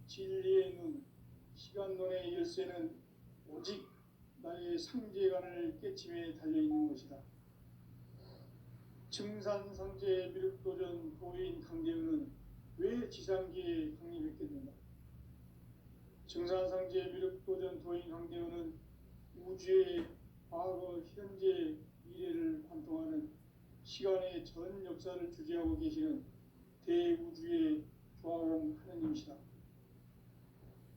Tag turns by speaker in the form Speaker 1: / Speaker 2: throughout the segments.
Speaker 1: 진리의 눈, 시간론의 열쇠는 오직 나의 상제관을 깨침에 달려있는 것이다. 증산상제 미륵도전 도인 강대우는 왜 지상기에 강림했겠는가? 증산상제 미륵도전 도인 강대우는 우주의 과거, 현재, 미래를 관통하는 시간의 전 역사를 주재하고 계시는 대우주의 조화공 하느님이시다.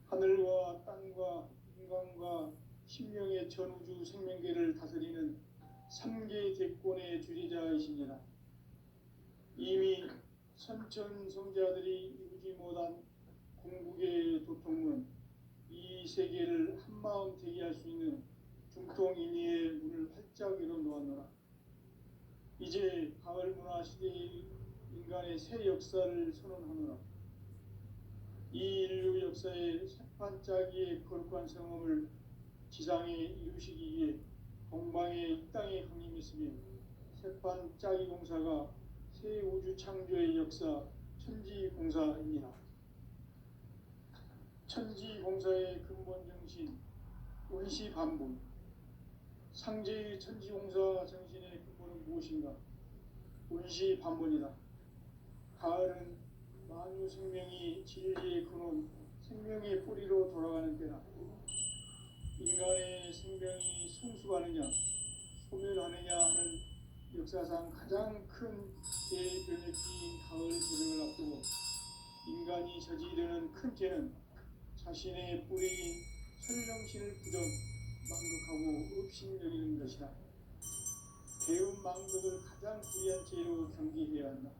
Speaker 1: 하늘과 땅과 인간과 신명의 전우주 생명계를 다스리는 3개 대권의 주재자이시니라. 이미 선천성자들이 이루지 못한 궁극의 도통문, 이 세계를 한마음 대기할 수 있는 중통인의의 문을 활짝 열어놓았노라. 이제 가을 문화 시대의 인간의 새 역사를 선언하노라. 이 인류 역사의 새판짜기의 거룩한 성험을 지상에 이루시기 위해 동방의 이 땅에 강림했으며 새판짜기 공사가 새 우주 창조의 역사 천지공사입니다. 천지공사의 근본 정신 원시반분, 상제의 천지공사 정신의 근본은 무엇인가? 원시반분이다. 가을은 만유 생명이 진리의 근원, 생명의 뿌리로 돌아가는 때다. 인간의 생명이 성숙하느냐, 소멸하느냐 하는 역사상 가장 큰 대변혁기인 가을 도력을 앞두고 인간이 저지르는 큰 죄는 자신의 뿌리인 설령신을 부정, 망극하고 업신여기는 것이다. 배움 망덕을 가장 불의한 죄로 경계해야 한다.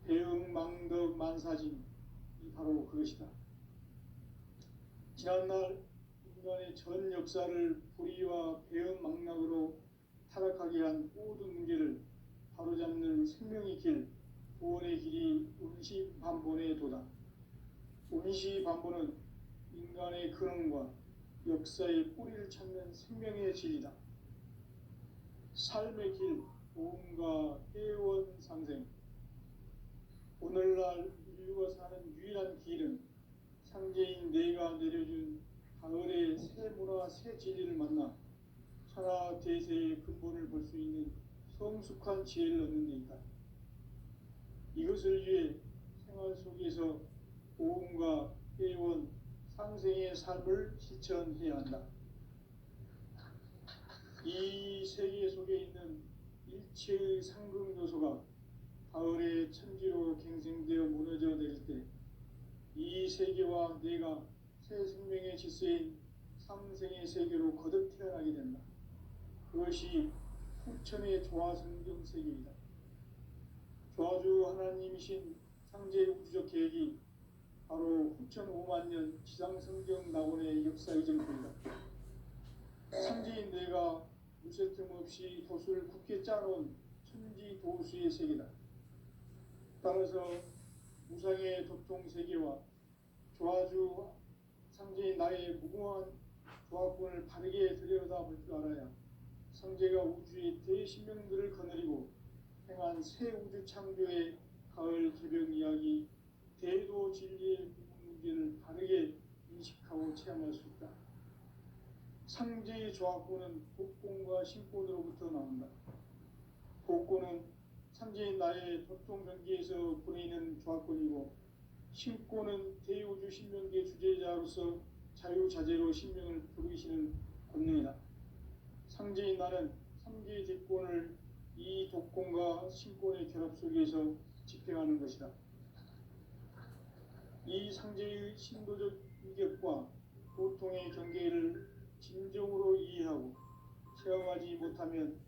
Speaker 1: 배움 망덕 만사진이 바로 그것이다. 지난날 인간의 전 역사를 불의와 배움 망락으로 타락하게 한 모든 문제를 바로잡는 생명의 길, 구원의 길이 원시반본의 도다. 원시반본은 인간의 근원과 역사의 뿌리를 찾는 생명의 진리다. 삶의 길, 보험과 회원 상생. 오늘날 인류가 사는 유일한 길은 상제인 내가 내려준 가을의 새 문화, 새 진리를 만나 천하 대세의 근본을 볼 수 있는 성숙한 지혜를 얻는 데 있다. 이것을 위해 생활 속에서 보험과 회원, 상생의 삶을 실천해야 한다. 이 세계 속에 있는 일체의 상극 요소가 가을의 천지로 갱생되어 무너져 내릴 때 이 세계와 내가 새 생명의 질서인 상생의 세계로 거듭 태어나게 된다. 그것이 후천의 조화성경 세계이다. 조화주 하나님이신 상제의 우주적 계획이 바로 후천 5만 년 지상성경 낙원의 역사의 정토이다. 상제인 내가 무쇠 틈 없이 도수를 굳게 짜놓은 천지 도수의 세계다. 따라서 무상의 도통 세계와 조화주 상제인 나의 무궁한 조화권을 바르게 들여다볼 줄 알아야 상제가 우주의 대신명들을 거느리고 행한 새 우주 창조의 가을 개벽 이야기, 대도 진리의 문제를 바르게 인식하고 체험할 수 있다. 상제의 조화권은 복권과 신권으로부터 나온다. 복권은 상제인 나의 도통 경계에서 보내는 조화권이고, 신권은 대우주 신명계 주제자로서 자유자재로 신명을 부르시는 권능이다. 상제인 나는 3개의 대권을 이 독권과 신권의 결합 속에서 집행하는 것이다. 이 상제의 신도적 인격과 보통의 경계를 진정으로 이해하고 체험하지 못하면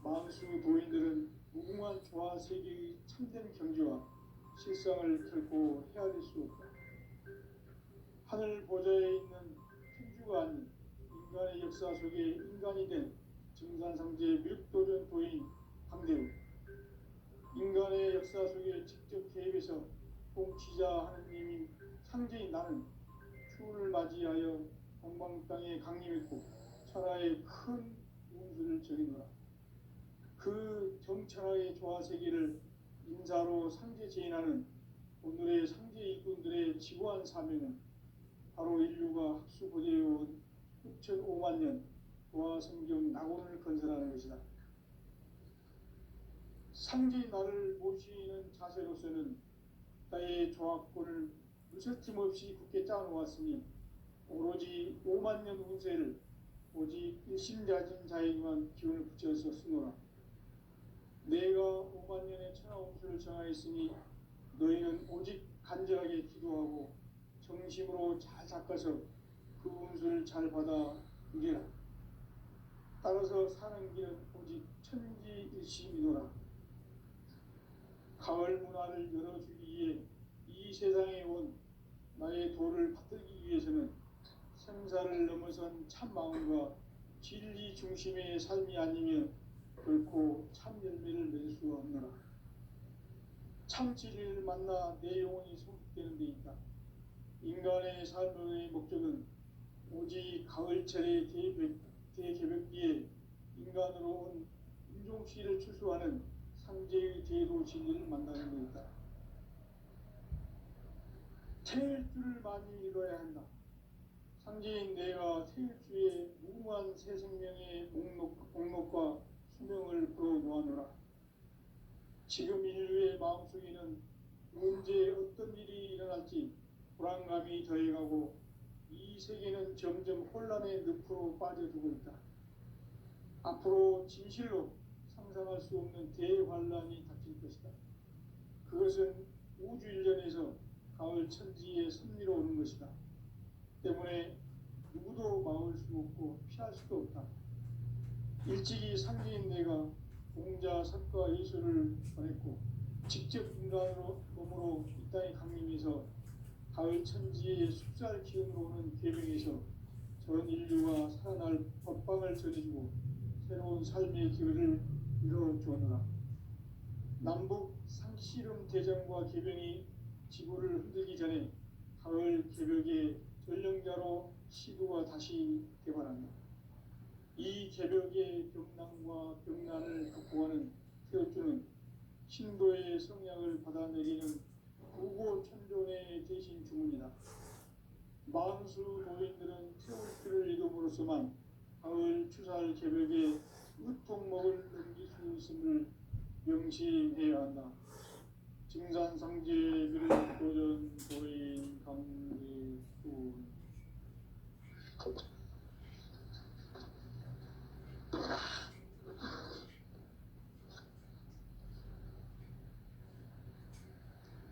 Speaker 1: 만수 도인들은 무궁한 조화 세계의 참된 경지와 실상을 결코 헤아릴 수 없다. 하늘 보좌에 있는 천주가 아닌 인간의 역사 속에 인간이 된 증산상제 미륵도전 도인 강대우, 인간의 역사 속에 직접 개입해서 통치자 하느님인 상제인 나는 추운을 맞이하여 동방 땅에 강림했고 천하의 큰 운수를 적이노라. 그 정천하의 조화 세계를 인사로 상제 제인하는 오늘의 상제 일꾼들의 지구한 사명은 바로 인류가 학수고대해온 6,5만 년 도화 성경 낙원을 건설하는 것이다. 상제의 나를 모시는 자세로서는 나의 조합권을 무쇠팀 없이 굳게 짜놓았으니 오로지 5만 년 운세를 오직 일심자진 자에게만 기운을 붙여서 쓰노라. 내가 5만 년의 천하운수를 정하였으니 너희는 오직 간절하게 기도하고 정심으로 잘 닦아서 그 운수를 잘 받아 누리라. 따라서 사는 길은 오직 천지일심이노라. 가을 문화를 열어주기 위해 이 세상에 온 나의 도를 받들기 위해서는 생사를 넘어선 참 마음과 진리 중심의 삶이 아니면 결코 참 열매를 맺을 수 없노라. 참 진리를 만나 내 영혼이 성숙되는 데 있다. 인간의 삶의 목적은 오직 가을철의 대개벽기에 인간으로 온 인종시를 출소하는 상제의 대도 진리를 만나는 데 있다. 태일주를 많이 읽어야 한다. 상제인 내가 태일주의 무궁한 새 생명의 목록과 수명을 풀어놓아노라. 지금 인류의 마음속에는 언제 어떤 일이 일어날지 불안감이 더해가고 이 세계는 점점 혼란의 늪으로 빠져들고 있다. 앞으로 진실로 상상할 수 없는 대환란이 닥칠 것이다. 그것은 우주 일련에서 가을 천지의 섭리로 오는 것이다. 때문에 누구도 막을 수 없고 피할 수도 없다. 일찍이 상제인 내가 공자, 석가, 예수를 보냈고 직접 인간으로 몸으로 이 땅에 강림해서 가을 천지의 숲살 기운으로 오는 계명에서 전 인류가 살아날 법방을 전해주고 새로운 삶의 기회를 이뤄주었노라. 남북 상씨름 대전과 계병이 지구를 흔들기 전에 가을 개벽의 전령자로 시도가 다시 개발한다. 이 개벽의 병난과 병난을 극복하는 태어주는 신도의 성약을 받아내리는 구고천존의 대신 주문이다. 만수 노인들은 태울주를 이름으로서만 가을 추살 개벽의 으통목을 넘길 수 있음을 명심해야 한다. 증산상제 미륵도전 도인 강대군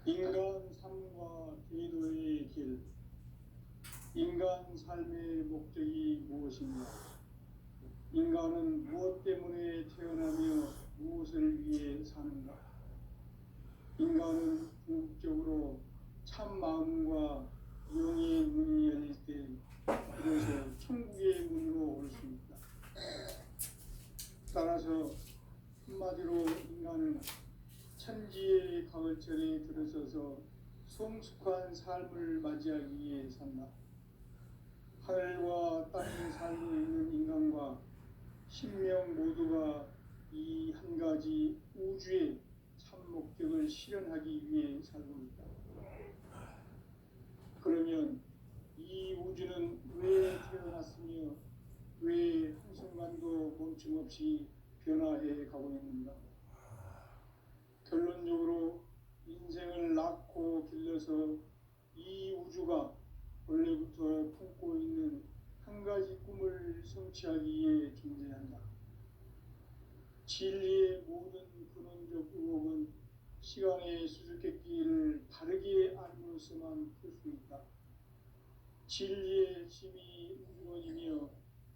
Speaker 1: 인간 삶과 제도의 길. 인간 삶의 목적이 무엇인가? 인간은 무엇 때문에 태어나며 무엇을 위해 사는가? 인간은 궁극적으로 참 마음과 영의 문이 열릴 때 비로소 천국의 문으로 올 수 있다. 따라서 한마디로 인간은 천지의 가을철에 들어서서 성숙한 삶을 맞이하기 위해 산다. 하늘과 땅에 살고 있는 인간과 신명 모두가 이 한 가지 우주의 참 목적을 실현하기 위해 살고 있다. 그러면 이 우주는 왜 태어났으며 왜 한순간도 멈춤없이 변화해 가고 있는가? 결론적으로 인생을 낳고 길러서 이 우주가 원래부터 품고 있는 한 가지 꿈을 성취하기 위해 존재한다. 진리의 모든 근원적 의혹은 시간의 수수께끼를 바르게 알므로서만 풀 수 있다. 진리의 핵심이 우주론이며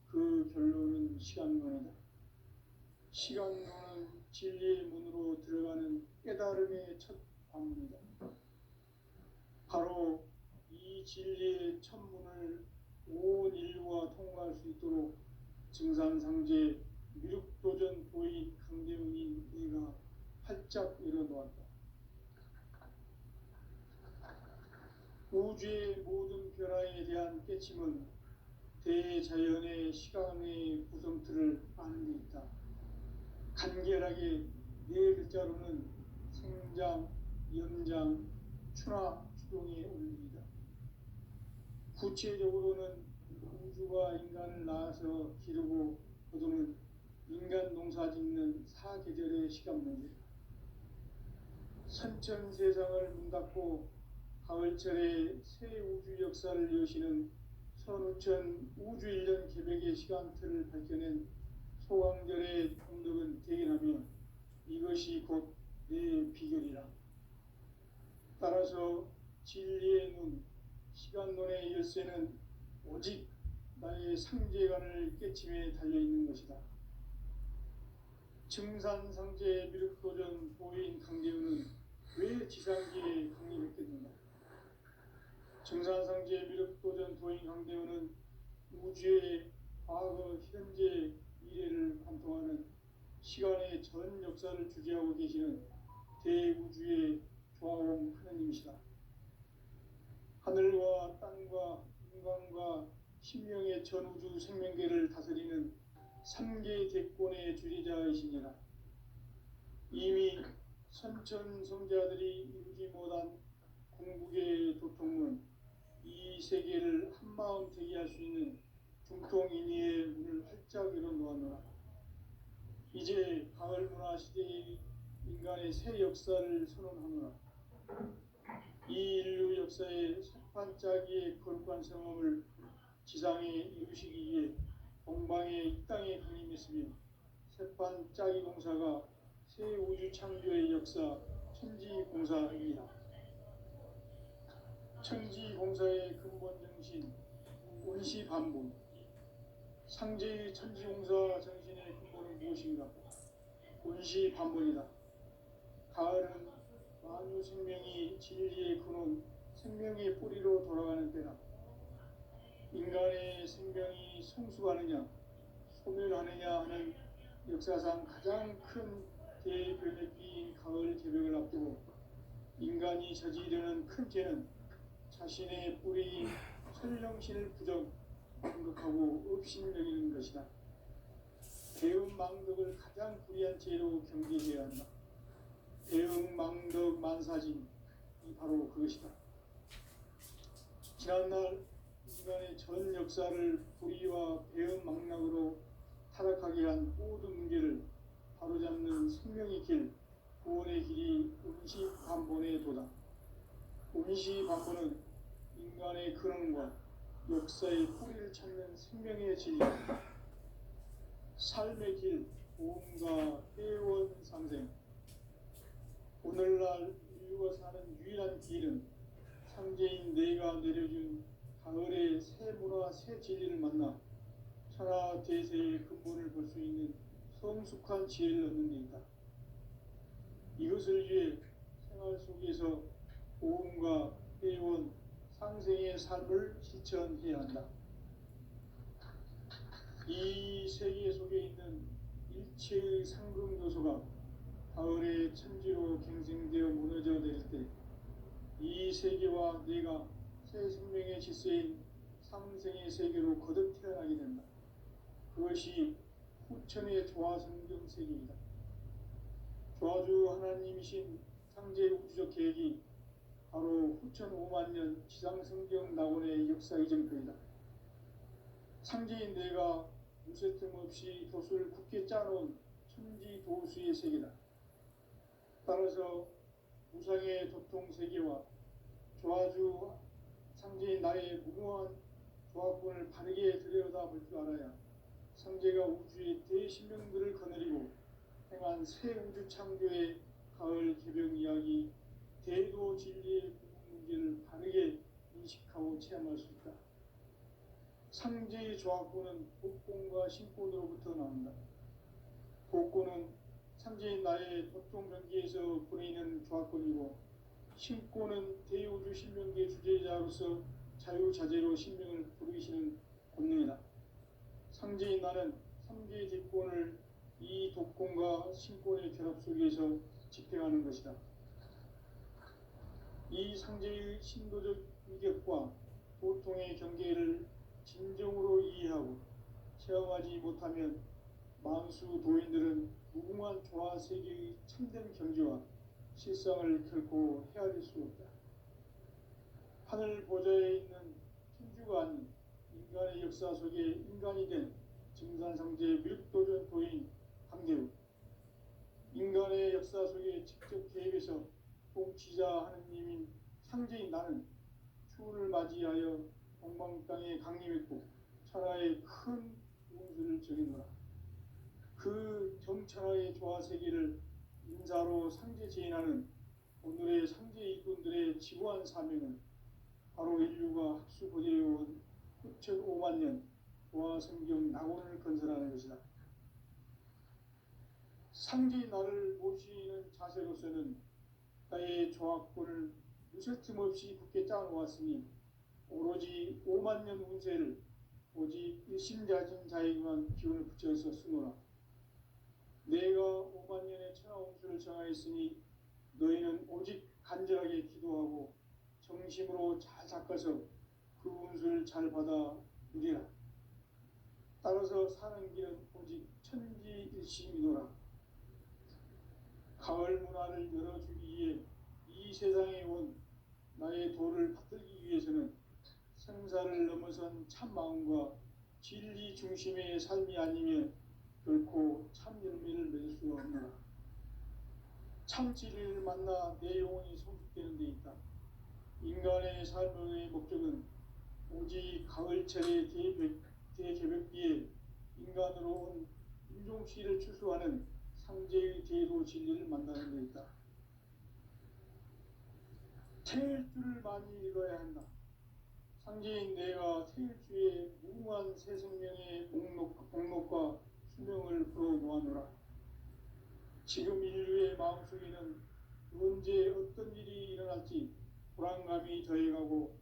Speaker 1: 그 결론은 시간론이다. 시간론은 진리의 문으로 들어가는 깨달음의 첫 관문이다. 바로 이 진리의 첫 문을 온 인류가 통과할 수 있도록 증산상제 미륵도전 도인 강대훈이 내가 활짝 열어놓았다. 우주의 모든 변화에 대한 깨침은 대자연의 시간의 구성틀을 아는 데 있다. 간결하게 네 글자로는 생장, 연장, 추나 추동에 올립니다. 구체적으로는 우주가 인간을 낳아서 기르고 거두는 인간 농사 짓는 사계절의 시간 문제, 선천 세상을 문 닫고 가을철에 새 우주 역사를 여시는 선우천 우주일년 개백의 시간틀을 밝혀낸 소강절의 동력은 대견하며 이것이 곧 내 비결이라. 따라서 진리의 눈, 시간론의 열쇠는 오직 나의 상제관을 깨침에 달려있는 것이다. 증산상제 미륵도전 보인 강대우는 왜 지상기에 강림했겠는가? 증산상제 미륵도전 도인 강대우는 우주의 과거, 현재, 미래를 관통하는 시간의 전 역사를 주재하고 계시는 대우주의 조화공 하느님이시다. 하늘과 땅과 인간과 신명의 전우주 생명계를 다스리는 3개 대권의 주리자이시니라. 이미 선천 성자들이 이루지 못한 궁극의 도통문, 이 세계를 한마음 되게 할 수 있는 중통인의의 문을 활짝 열어놓았노라. 이제 가을 문화 시대의 인간의 새 역사를 선언하노라. 이 인류 역사의 석판짜기의 거룩한 성험을 지상에 이루시기 위해 동방의 이 땅에 강림했으며 석판짜기 공사가 새 우주 창조의 역사 천지공사입니다. 천지공사의 근본 정신 원시반복, 상제의 천지공사 정신의 근본은 무엇인가? 원시반복이다. 가을은 만유 생명이 진리의 근원, 생명의 뿌리로 돌아가는 때다. 인간의 생명이 성숙하느냐, 소멸하느냐 하는 역사상 가장 큰 대변혁기인 가을 개벽을 앞두고 인간이 저지르는 큰 죄는 자신의 뿌리인 천령신을 부정하고 업신여기는 것이다. 대응망덕을 가장 불의한 죄로 경계해야 한다. 대응망덕 만사진이 바로 그것이다. 지난날 인간의 전 역사를 불의와 배은망락으로 타락하게 한 모든 문제를 바로잡는 생명의 길, 구원의 길이 운시반본의 도다. 운시반본은 인간의 근원과 역사의 뿌리를 찾는 생명의 진리다. 삶의 길, 보험과 회원 상생. 오늘날 인류가 사는 유일한 길은 상제인 내가 내려준 가을의 새 문화, 새 진리를 만나 천하 대세의 근본을 볼 수 있는 성숙한 지혜를 얻는 데 있다. 이것을 위해 생활 속에서 보험과 회원, 상생의 삶을 실천해야 한다. 이 세계 속에 있는 일체의 상금 요소가 가을의 천지로 갱생되어 무너져 내릴 때 이 세계와 내가 새 생명의 질서인 상생의 세계로 거듭 태어나게 된다. 그것이 후천의 조화성경 세계이다. 조화주 하나님이신 상제 우주적 계획이 바로 후천 5만년 지상성경 낙원의 역사 이정표이다. 상제인 내가 무쇠 틈 없이 돛을 굳게 짜놓은 천지 도수의 세계다. 따라서 무상의 도통 세계와 조화주 상제인 나의 무궁한 조화권을 바르게 들여다볼 줄 알아야 상제가 우주의 대신명들을 거느리고 행한 새 우주 창조의 가을 개벽 이야기, 대도 진리의 문제를 바르게 인식하고 체험할 수 있다. 상제의 조화권은 복권과 신권으로부터 나온다. 복권은 상제인 나의 보통 경계에서 보내는 조화권이고, 신권은 대우주 신명계 주제자로서 자유자재로 신명을 부르시는 권능이다. 상제인 나는 3개의 대권을 이 독권과 신권의 결합 속에서 집행하는 것이다. 이 상제의 신도적 위격과 보통의 경계를 진정으로 이해하고 체험하지 못하면 만수 도인들은 무궁한 조화 세계의 참된 경지와 실상을 결코 헤아릴 수 없다. 하늘 보좌에 있는 천주가 아닌 인간의 역사 속에 인간이 된 증산상제 미륵도전 도인 강대우, 인간의 역사 속에 직접 개입해서 통치자 하느님인 상제인 나는 추운을 맞이하여 동방 땅에 강림했고 천하의 큰 운수를 정해노라. 그 정천하의 조화세계를 인사로 상제 제인하는 오늘의 상제 일꾼들의 지구한 사명은 바로 인류가 학수고대해온 9,500만 년 조화성경 낙원을 건설하는 것이다. 상제의 나를 모시는 자세로서는 나의 조화권을 무쇠틈 없이 굳게 짜놓았으니 오로지 5만 년 운세를 오직 일심자진 자에게만 기운을 붙여서 쓰노라. 내가 5만 년의 천하 운수를 정하였으니 너희는 오직 간절하게 기도하고 정심으로 잘 닦아서 그 운수를 잘 받아 누리라. 따라서 사는 길은 오직 천지일심이노라. 가을 문화를 열어주기 위해 이 세상에 온 나의 도를 받들기 위해서는 생사를 넘어선 참 마음과 진리 중심의 삶이 아니면 결코 참 열매를 맺을 수가 없노라. 참 진리를 만나 내 영혼이 성숙되는 데 있다. 인간의 삶의 목적은 오직 가을철의 대개벽기에 인간으로 온 인종씨를 추수하는 상제의 대도 진리를 만나는 데 있다. 태일주를 많이 읽어야 한다. 상제인 내가 태일주의 무궁한 새 생명의 목록과 수명을 풀어놓아노라. 지금 인류의 마음속에는 언제 어떤 일이 일어날지 불안감이 더해가고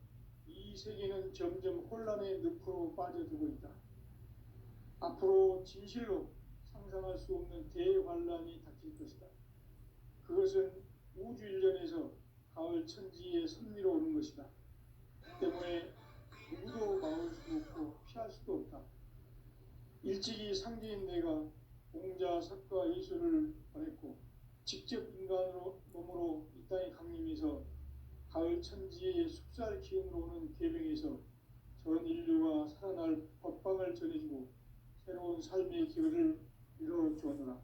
Speaker 1: 이 세계는 점점 혼란의 늪으로 빠져들고 있다. 앞으로 진실로 상상할 수 없는 대환란이 닥칠 것이다. 그것은 우주 일련에서 가을 천지의 섭리로 오는 것이다. 때문에 누구도 막을 수 없고 피할 수도 없다. 일찍이 상제인 내가 공자, 석가, 예수를 보냈고 직접 인간으로 몸으로 이 땅에 강림해서 가을 천지의 숙살 기운으로 오는 계명에서 전 인류가 살아날 법방을 전해주고 새로운 삶의 기회를 이뤄주었노라.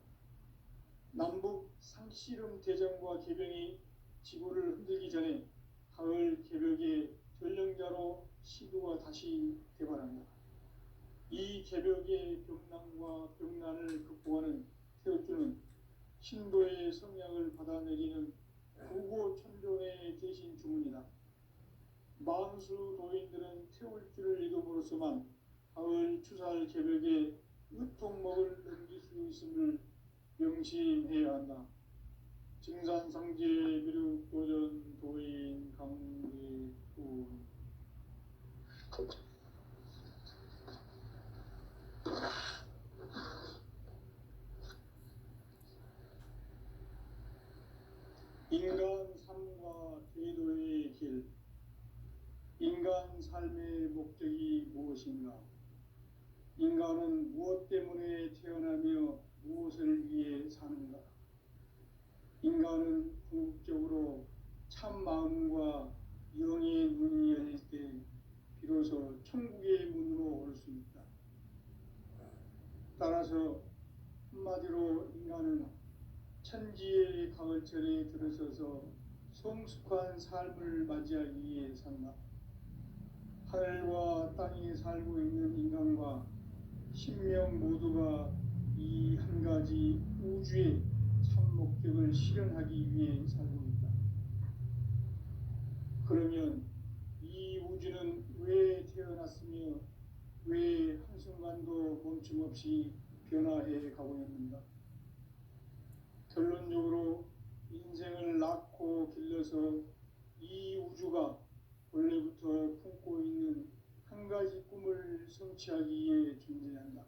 Speaker 1: 남북 상씨름 대전과 개병이 지구를 흔들기 전에 가을 개벽의 전령자로 시도가 다시 개발한다. 이 개벽의 병난과 병난을 극복하는 태우주는 신도의 성약을 받아내리는 구고천존의 대신 주문이다. 만수 도인들은 태울주를 읽음으로써만 가을 추살 개벽에 으통목을 넘길 수 있음을 명심해야 한다. 증산상제 미륵도전 도인 강대훈. 인간 삶과 제도의 길. 인간 삶의 목적이 무엇인가? 인간은 무엇 때문에 태어나며 무엇을 위해 사는가? 인간은 궁극적으로 참 마음과 영의 문이 열릴 때 비로소 천국의 문으로 올 수 있다. 따라서 한마디로 인간은 천지의 가을철에 들어서서 성숙한 삶을 맞이하기 위해 산다. 하늘과 땅에 살고 있는 인간과 신명 모두가 이 한 가지 우주의 참 목적을 실현하기 위해 살고 있다. 그러면 이 우주는 왜 태어났으며 왜 한순간도 멈춤없이 변화해 가고 있는가? 결론적으로 인생을 낳고 길러서 이 우주가 원래부터 품고 있는 한 가지 꿈을 성취하기 위해 존재한다.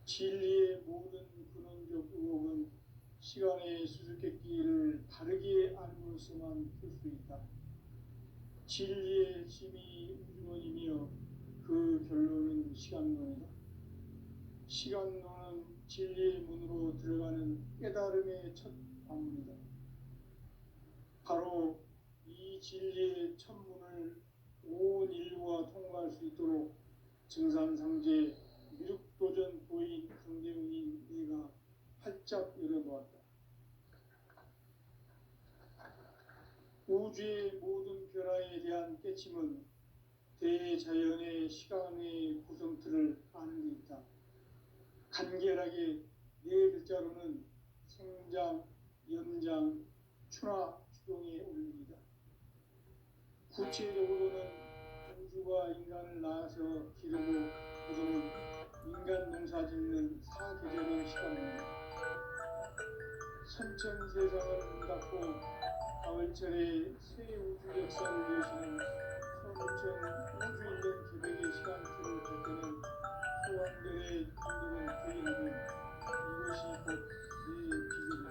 Speaker 1: 진리의 모든 근원적 의혹은 시간의 수수께끼를 바르게 알므로서만 풀 수 있다. 진리의 핵심이 우주론이며 그 결론은 시간론이다. 시간론은 진리의 문으로 들어가는 깨달음의 첫 관문이다. 바로 이 이 진리의 천문을 온 인류가 통과할 수 있도록 증산상제 미륵도전 도인 강대웅인 네가 활짝 열어놓았다. 우주의 모든 변화에 대한 깨침은 대자연의 시간의 구성틀을 아는 데 있다. 간결하게 네 글자로는 생장, 연장, 추나 추동의 원리이다. 구체적으로는 우주가 인간을 낳아서 기르고 거두는 인간 농사 짓는 사계절의 시간입니다. 선천 세상을 문 닫고 가을철에 새 우주 역사를 여시는 서울천 우주 1년 계획의 시간표를 볼 때는 소왕들의 감동은 부인하면 이것이 곧 내 비전이다.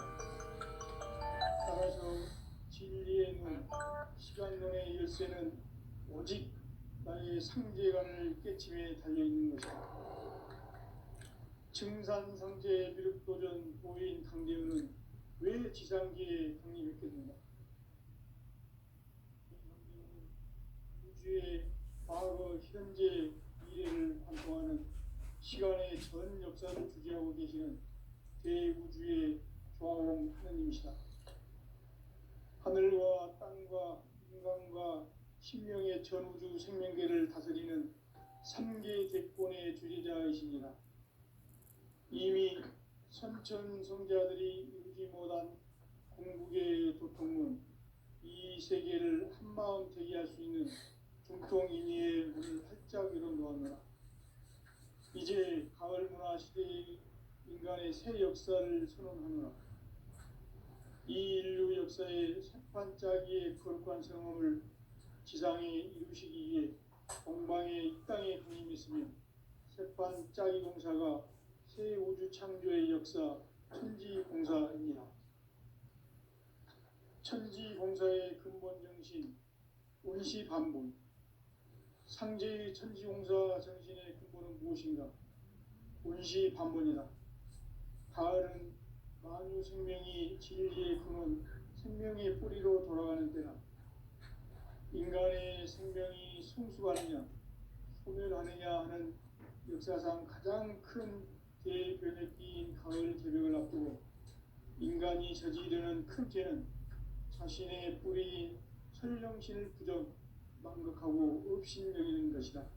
Speaker 1: 따라서 진리의 눈, 시간론의 열쇠는 오직 나의 상제관을 깨침에 달려있는 것이다. 증산상제 미륵도전 도인 강대현은 왜 지상기에 강림했겠는가? 강대현은 우주의 과거, 현재, 미래를 관통하는 시간의 전 역사를 주재하고 계시는 대우주의 조화공 하느님이시다. 하늘과 땅과 인간과 신명의 전우주 생명계를 다스리는 3계 대권의 주재자이시니라. 이미 선천성자들이 이루지 못한 궁극의 도통문, 이 세계를 한마음 되게 할 수 있는 중통인의의 문을 활짝 열어놓았노라. 이제 가을 문화 시대의 인간의 새 역사를 선언하노라. 이 인류 역사의 새판짜기의 거룩한 성험을 지상에 이루시기 위해 동방의 이 땅에 강림했으며 새판짜기 공사가 새 우주 창조의 역사 천지공사입니다. 천지공사의 근본 정신 운시반본, 상제의 천지공사 정신의 근본은 무엇인가? 운시반본이다. 가을은 만유 생명이 진리의 근원, 생명의 뿌리로 돌아가는 때나 인간의 생명이 성숙하느냐, 소멸하느냐 하는 역사상 가장 큰 대변혁기인 가을 개벽을 앞두고 인간이 저지르는 큰 죄는 자신의 뿌리인 설령신을 부정, 망극하고 업신여기는 것이다.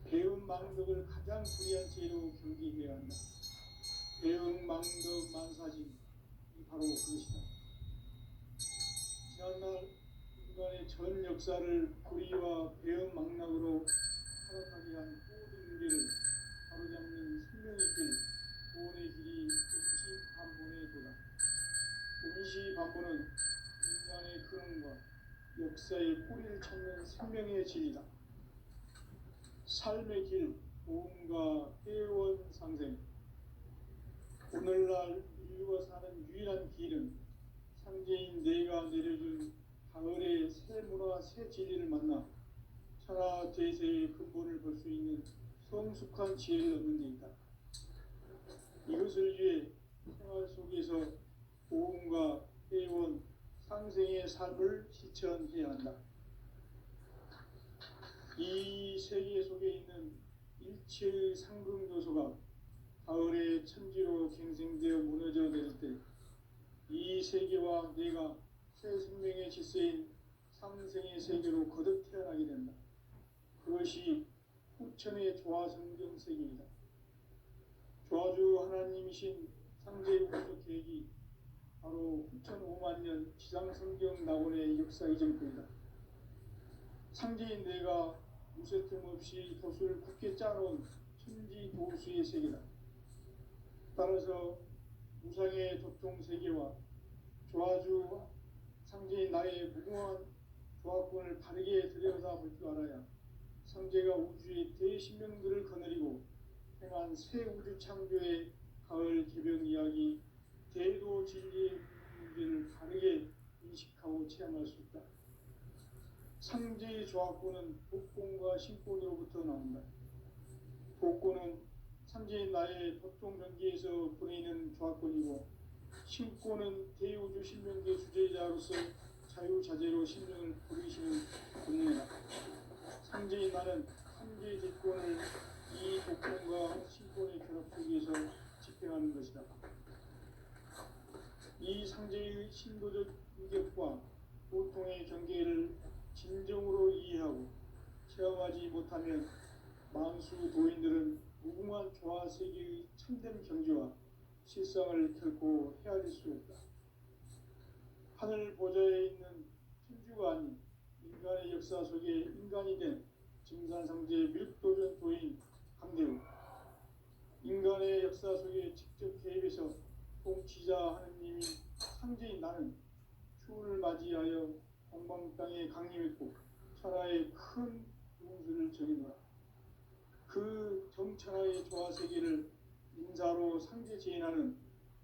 Speaker 1: 배운 망덕을 가장 불의한 죄로 경기해야 한다. 배운 망덕 만사진, 바로 그것이다. 지난날 인간의 전 역사를 불의와 배운 망락으로 타락하게 한 모든 문제를 바로잡는 생명의 길, 구원의 길이 운시반본의 도다. 운시반본은 인간의 근원과 역사의 뿌리를 찾는 생명의 진리다. 삶의 길, 보험과 회원 상생. 오늘날 인류가 사는 유일한 길은 상제인 내가 내려준 가을의 새 문화, 새 진리를 만나 천하 대세의 근본을 볼 수 있는 성숙한 지혜를 얻는 데 있다. 이것을 위해 생활 속에서 보험과 회원, 상생의 삶을 실천해야 한다. 이 세계 속에 있는 일체의 상극 요소가 가을의 천지로 갱생되어 무너져 내릴 때 이 세계와 내가 새 생명의 질서인 상생의 세계로 거듭 태어나게 된다. 그것이 후천의 조화성경 세계이다. 조화주 하나님이신 상제 우주 계획이 바로 후천 5만 년 지상성경 낙원의 역사 이전부이다. 상제인 내가 무쇠 틈 없이 돛을 굳게 짜놓은 천지 도수의 세계다. 따라서 무상의 도통 세계와 조화주 상제인 나의 무궁한 조화권을 바르게 들여다볼 줄 알아야 상제가 우주의 대신명들을 거느리고 행한 새 우주 창조의 가을 개변 이야기 대도 진리의 문제를 바르게 인식하고 체험할 수 있다. 상제의 조화권은 복권과 신권으로부터 나온다. 복권은 상제인 나의 보통 경계에서 보내는 조화권이고 신권은 대우주 신명계 주제자로서 자유자재로 심령을 부르시는 본능이다. 상제인 나는 삼계의 대권을 이 독권과 신권의 결합 속에서 집행하는 것이다. 이 상제의 신도적 인격과 보통의 경계를 진정으로 이해하고 체험하지 못하면 만수 도인들은 무궁한 조화 세계의 참된 경지와 실상을 결코 헤아릴 수 없다. 하늘 보좌에 있는 천주가 아닌 인간의 역사 속에 인간이 된 증산상제 밀도전 도인 강대우, 인간의 역사 속에 직접 개입해서 통치자 하느님인 상제인 나는 추운을 맞이하여 공방 땅에 강림했고 천하의 큰 용수를 정해놓아 그 정천하의 조화세계를 인사로 상제 제인하는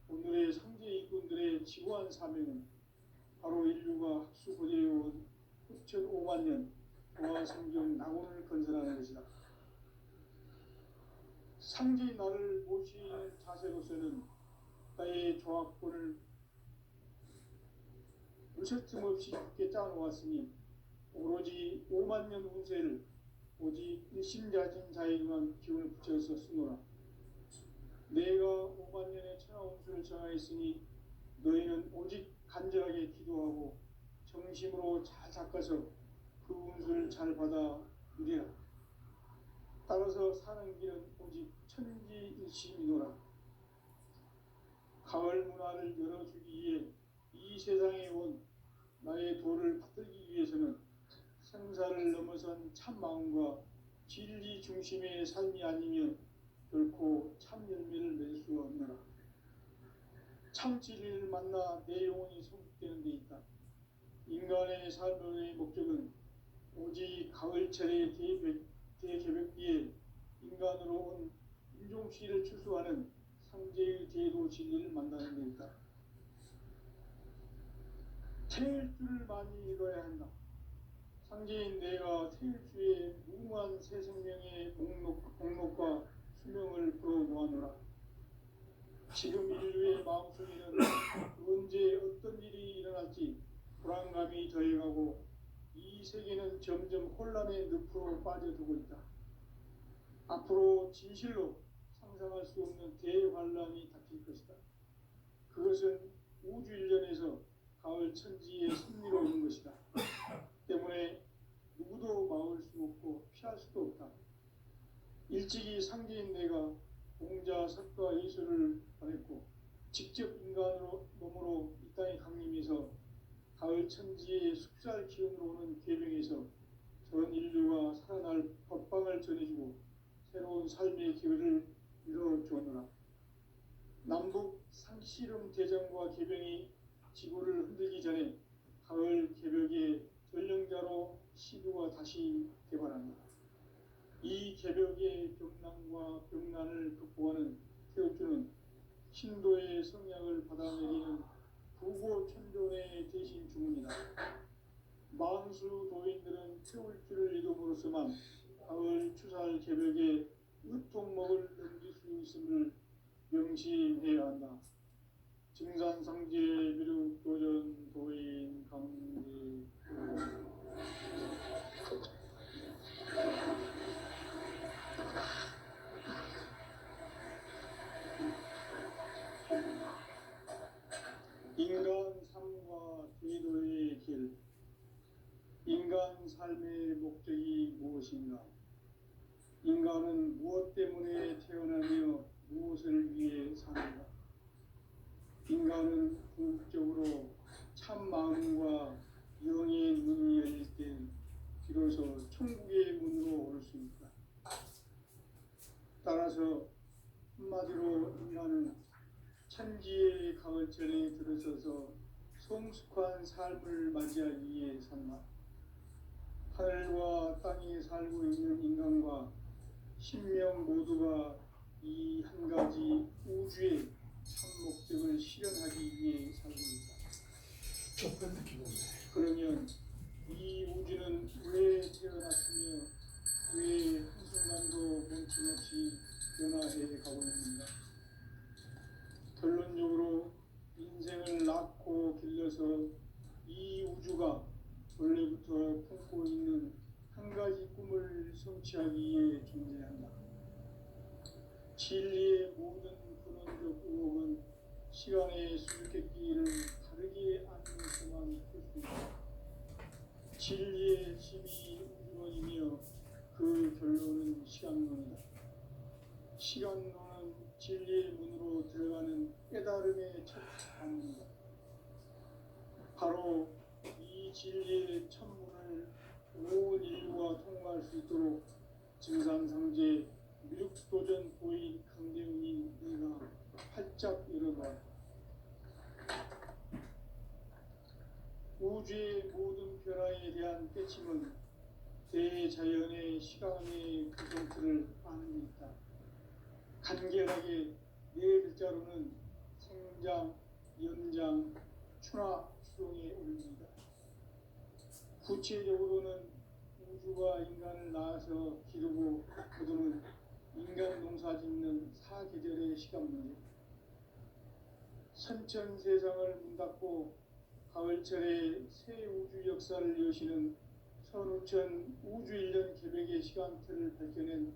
Speaker 1: 오늘의 상제 일꾼들의 지구한 사명은 바로 인류가 학수고대해온 9,500만 년 조화성경 낙원을 건설하는 것이다. 상제인 나를 모시는 자세로서는 나의 조합권을 무설틈 없이 굳게 짜놓았으니 오로지 5만 년 운세를 오직 일심자진 자에게만 기운을 붙여서 쓰노라. 내가 5만 년의 천하 운수를 정하였으니 너희는 오직 간절하게 기도하고 정심으로 잘 닦아서 그 운수를 잘 받아 누리라. 따라서 사는 길은 오직 천지일심이노라. 가을 문화를 열어주기 위해 이 세상에 온 나의 도를 받들기 위해서는 생사를 넘어선 참 마음과 진리 중심의 삶이 아니면 결코 참 열매를 낼 수 없노라. 참 진리를 만나 내 영혼이 성숙되는 데 있다. 인간의 삶의 목적은 오직 가을철의 대개벽기에 인간으로 온 인종시를 추수하는 상제의 제도 진리를 만나는 데 있다. 태일 줄을 많이 읽어야 한다. 상제인 내가 태일주의 무궁한 새 생명의 목록과 수명을 풀어놓아노라. 지금 인류의 마음속에는 언제 어떤 일이 일어날지 불안감이 더해가고 이 세계는 점점 혼란의 늪으로 빠져들고 있다. 앞으로 진실로 상상할 수 없는 대환란이 닥칠 것이다. 그것은 우주 일련에서 가을 천지의 승리로 오는 것이다. 때문에 누구도 막을 수 없고 피할 수도 없다. 일찍이 상제인 내가 공자, 석가, 예수를 보냈고 직접 인간으로 몸으로 이 땅에 강림해서 가을 천지의 숲살 기운으로 오는 계명에서 전 인류가 살아날 법방을 전해주고 새로운 삶의 기회를 이뤄주었노라. 남북 상씨름 대전과 계병이 지구를 흔들기 전에 가을 개벽의 전령자로 시두가 다시 개발한다. 이 개벽의 병난과 병난을 극복하는 태엽주는 신도의 성약을 받아내리는 부고천존의 대신 주문이다. 만수 도인들은 태울주를 이름으로서만 가을 추살 개벽의 으통목을 넘길 수 있음을 명심해야 한다. 증산상제 미륵도전 도인 강제 인간 삶과 제도의 길. 인간 삶의 목적이 무엇인가? 인간은 무엇 때문에 태어나며 무엇을 위해 사는가? 인간은 궁극적으로 참 마음과 영의 문이 열릴 때 비로소 천국의 문으로 올 수 있다. 따라서 한마디로 인간은 천지의 가을철에 들어서서 성숙한 삶을 맞이하기 위해 산다. 하늘과 땅에 살고 있는 인간과 신명 모두가 이 한 가지 우주의 참 목적을 실현하기 위해 살고 있다. 그러면 이 우주는 왜 태어났으며 왜 한순간도 멈춤없이 변화해 가고 있는가? 결론적으로 인생을 낳고 길러서 이 우주가 원래부터 품고 있는 한 가지 꿈을 성취하기 위해 존재한다. 진리의 모든 근원적 의혹은 시간의 수수께끼를 다르게 안면서만 풀 수 있다. 진리의 힘이 우주론이며 그 결론은 시간론이다. 시간론은 진리의 문으로 들어가는 깨달음의 첫 방문이다. 바로 이 진리의 천문을 온 인류가 통과할 수 있도록 증산상제 미륵도전 보인 강대웅인 네가 활짝 열어봐. 우주의 모든 변화에 대한 깨침은 대자연의 시간의 구성틀을 아는 데 있다. 간결하게 네 글자로는 생장, 연장, 추나 추동에 올립니다. 구체적으로는 우주가 인간을 낳아서 기르고 거두는 인간 농사 짓는 사계절의 시간 문제, 선천 세상을 문 닫고 가을철에 새 우주 역사를 여시는 선우천 우주 1년 계획의 시간틀을 밝혀낸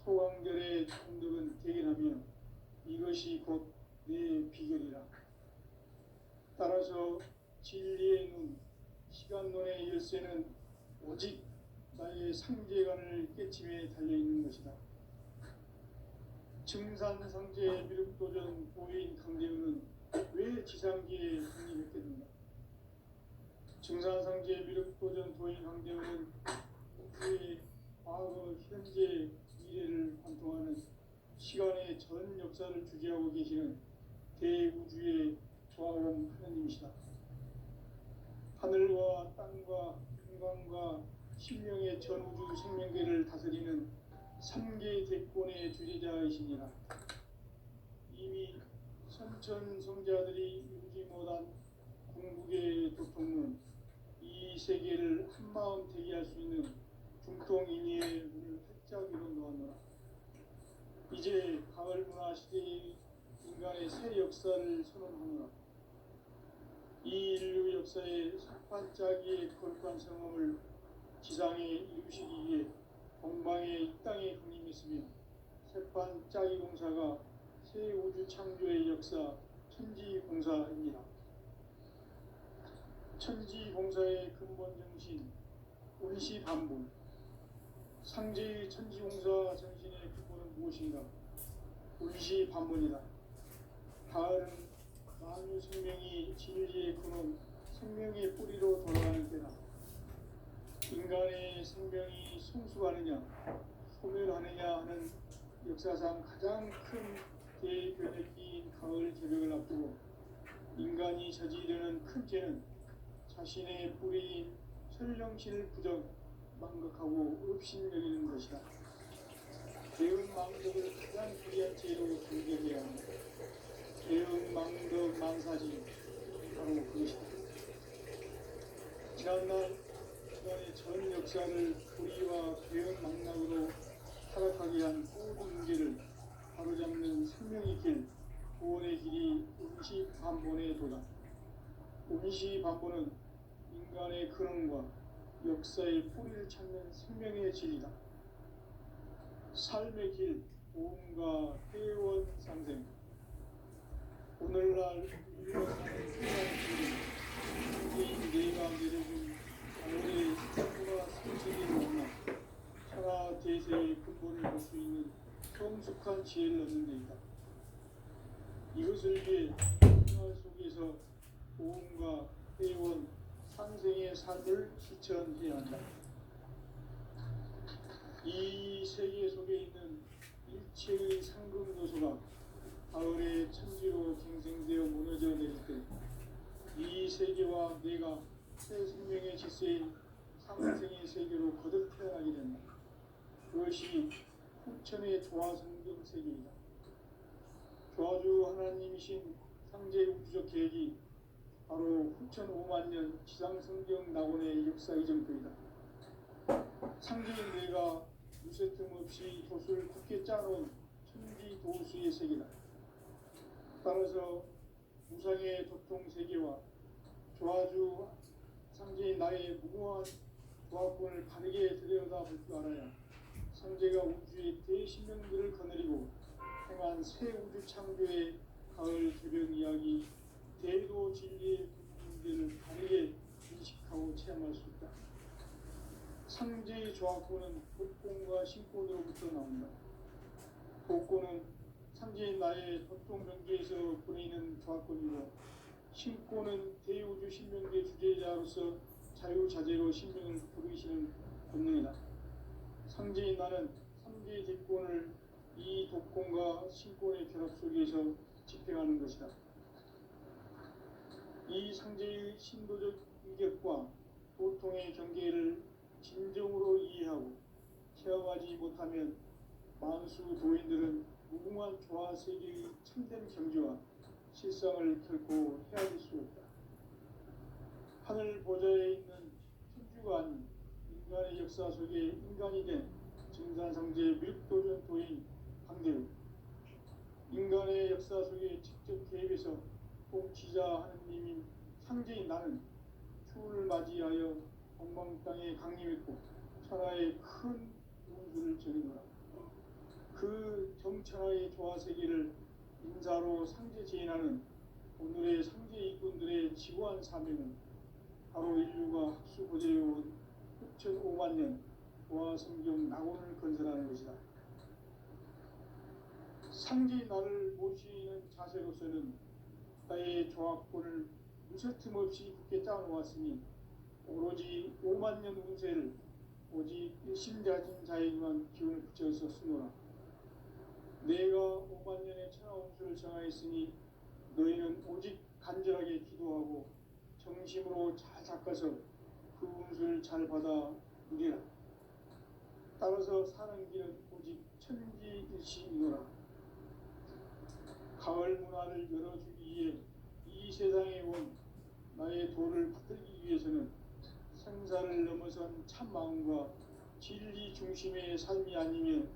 Speaker 1: 소강절의 총독은 대견하며 이것이 곧 내 비결이라. 따라서 진리의 눈, 시간론의 열쇠는 오직 나의 상제관을 깨침에 달려있는 것이다. 증산상제 미륵도전 보인 강대우는 왜 지상기에 독립했겠는가? 증산상제 미륵도전 보인 강대우는 우주의 과거, 현재, 미래를 관통하는 시간의 전 역사를 주재하고 계시는 대우주의 조화원 하나님이시다. 하늘과 땅과 인간과 신명의 전우주 생명계를 다스리는 3개 대권의 주재자이시니라. 이미 선천 성자들이 이루지 못한 궁극의 도통문, 이 세계를 한마음 대기할 수 있는 중통인의의 문을 활짝 열어놓았노라. 이제 가을 문화 시대의 인간의 새 역사를 선언하노라. 이 인류 역사의 석반짜기의 거룩한 성험을 지상에 이루시기 위해 동방의 이 땅에 군림했으며 석반짜기 공사가 새 우주 창조의 역사 천지공사입니다. 천지공사의 근본 정신 운시반복, 상제의 천지공사 정신의 근본은 무엇인가? 운시반문이다. 가을은 만유 생명이 진리의 근원, 생명의 뿌리로 돌아가는 때다. 인간의 생명이 성숙하느냐, 소멸하느냐 하는 역사상 가장 큰 대변혁기인 가을 개벽을 앞두고 인간이 저지르는 큰 죄는 자신의 뿌리인 설령신을 부정, 망각하고 업신여기는 것이다. 대응망덕을 가장 불리한 죄로 분별해야 합니다. 대응망덕 만사지 바로 그것이다. 지난날 인간의 전 역사를 불의와 대응망락으로 타락하게 한 모든 문제를 바로잡는 생명의 길, 구원의 길이 운시반본의 도다. 운시반본은 인간의 근원과 역사의 뿌리를 찾는 생명의 진리다. 삶의 길, 보험과 회원 상생. 오늘날 우리가 사는 세상 길은 개인 내가 내려준 가을의 생물과 생체를 만나 천하 대세의 근본을 볼 수 있는 성숙한 지혜를 얻는 데이다. 이것을 위해 생활 속에서 보험과 회원, 상생의 삶을 실천해야 한다. 이 세계 속에 있는 일체의 상급 요소가 가을의 천지로 갱생되어 무너져 내릴 때 이 세계와 내가 새 생명의 질서인 상생의 세계로 거듭 태어나게 된다. 그것이 후천의 조화성경 세계이다. 조화주 하나님이신 상제 우주적 계획이 바로 후천 5만 년 지상성경 낙원의 역사 이전부이다. 상제인 뇌가 무쇠 틈 없이 도수를 굳게 짜놓은 천지 도수의 세계다. 따라서 무상의 도통 세계와 조화주 상제인 나의 무궁한 조합권을 바르게 들여다볼 줄 알아야 상제가 우주의 대신명들을 거느리고 행한 새 우주 창조의 가을 개변 이야기, 대도 진리의 군문들을 바르게 인식하고 체험할 수 있다. 상제의 조합권은 독공과 신권으로부터 나온다. 독권은 상제인 나의 도통병기에서 보내는 조합권이고, 신권은 대우주 신명계 주제자로서 자유자재로 신명을 부르시는 본능이다. 상제인 나는 삼계의 대권을 이 독권과 신권의 결합 속에서 집행하는 것이다. 이 상제의 신도적 인격과 도통의 경계를 진정으로 이해하고 체험하지 못하면 만수 도인들은 무궁한 조화 세계의 참된 경지와 실상을 결코 헤아릴 수 없다. 하늘 보좌에 있는 천주가 아닌 인간의 역사 속에 인간이 된 증산상제 묘도전 도인 강대우, 인간의 역사 속에 직접 개입해서 통치자 하느님인 상제인 나는 추운을 맞이하여 동방 땅에 강림했고 천하의 큰 운수를 전이노라. 그 정천하의 조화세계를 인사로 상제 제인하는 오늘의 상제 일꾼들의 지고한 사명은 바로 인류가 학수고대해온 6,500만 년 조화성경 낙원을 건설하는 것이다. 상제인 나를 모시는 자세로서는 나의 조합권을 무서틈 없이 굳게 짜놓았으니 오로지 5만 년 운세를 오직 일심가진 자에게만 기운을 붙여서 쓰노라. 내가 5만 년의 천하 운수를 정하였으니 너희는 오직 간절하게 기도하고 정심으로 잘 닦아서 그 운수를 잘 받아 누리라. 따라서 사는 길은 오직 천지일시이노라. 가을 문화를 열어주기 위해 이 세상에 온 나의 도를 받들기 위해서는 생사를 넘어선 참 마음과 진리 중심의 삶이 아니면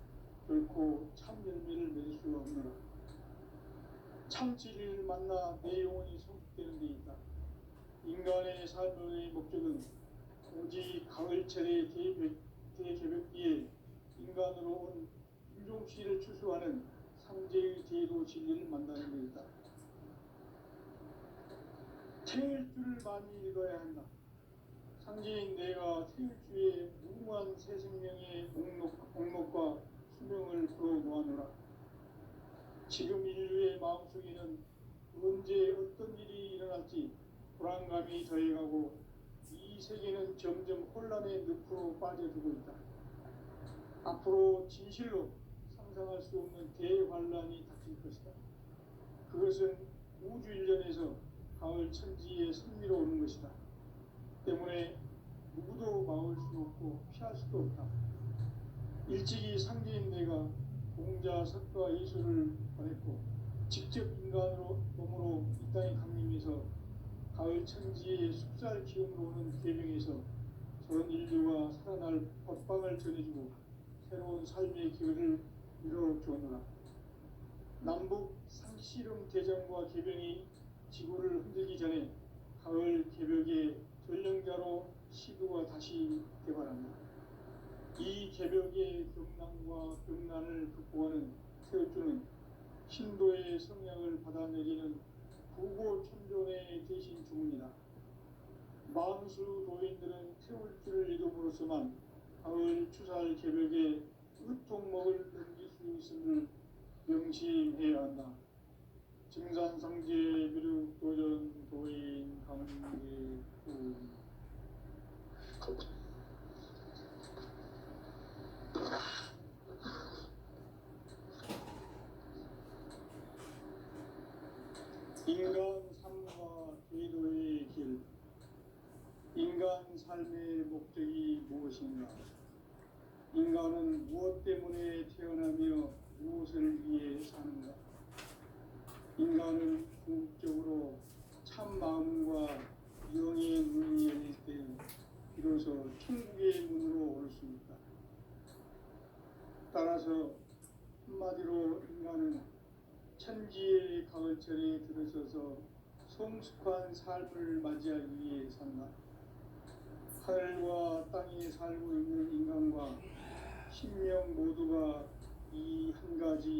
Speaker 1: 결코 참 열매를 맺을 수 없노라. 참 진리를 만나 내 영혼이 성숙되는 데 있다. 인간의 삶의 목적은 오직 가을철의 대개벽기에 인간으로 온 인종씨를 추수하는 상제의 제도 진리를 만나는 데 있다. 태일 줄을 많이 읽어야 한다. 상제인 내가 태일주의 무궁한 새 생명의 목록과 수명을 풀어놓아노라. 지금 인류의 마음속에는 언제 어떤 일이 일어날지 불안감이 더해가고 이 세계는 점점 혼란의 늪으로 빠져들고 있다. 앞으로 진실로 상상할 수 없는 대환란이 닥칠 것이다. 그것은 우주 일련에서 가을 천지에 선미로 오는 것이다. 때문에 누구도 막을 수 없고 피할 수도 없다. 일찍이 상제인 내가 공자, 석가, 예수를 보냈고 직접 인간으로 몸으로 이 땅에 강림해서 가을 천지의 숲살 기운으로 오는 계명에서 전 인류가 살아날 법방을 전해주고 새로운 삶의 기회를 이뤄주었노라. 남북 상씨름 대전과 개병이 지구를 흔들기 전에 가을 개벽의 전령자로 시도가 다시 개발한다. 이 개벽의 경난과 병난을 극복하는 태울주는 신도의 성량을 받아내리는 구고천존의 대신 주문이다. 만수 도인들은 태울주를 이름으로서만 가을 추살 개벽의 으통목을 넘길 수 있음을 명심해야 한다. 증산상제 미륵도전 도인 강대군. 인간 삶과 제도의 길. 인간 삶의 목적이 무엇인가? 인간은 무엇 때문에 태어나며 무엇을 위해 사는가? 인간은 궁극적으로 참 마음과 영의 문이 열릴 때 비로소 천국의 문으로 올 수 있다. 따라서 한마디로 인간은 천지의 가을철에 들어서서 성숙한 삶을 맞이하기 위해 산다. 하늘과 땅에 살고 있는 인간과 신명 모두가 이 한 가지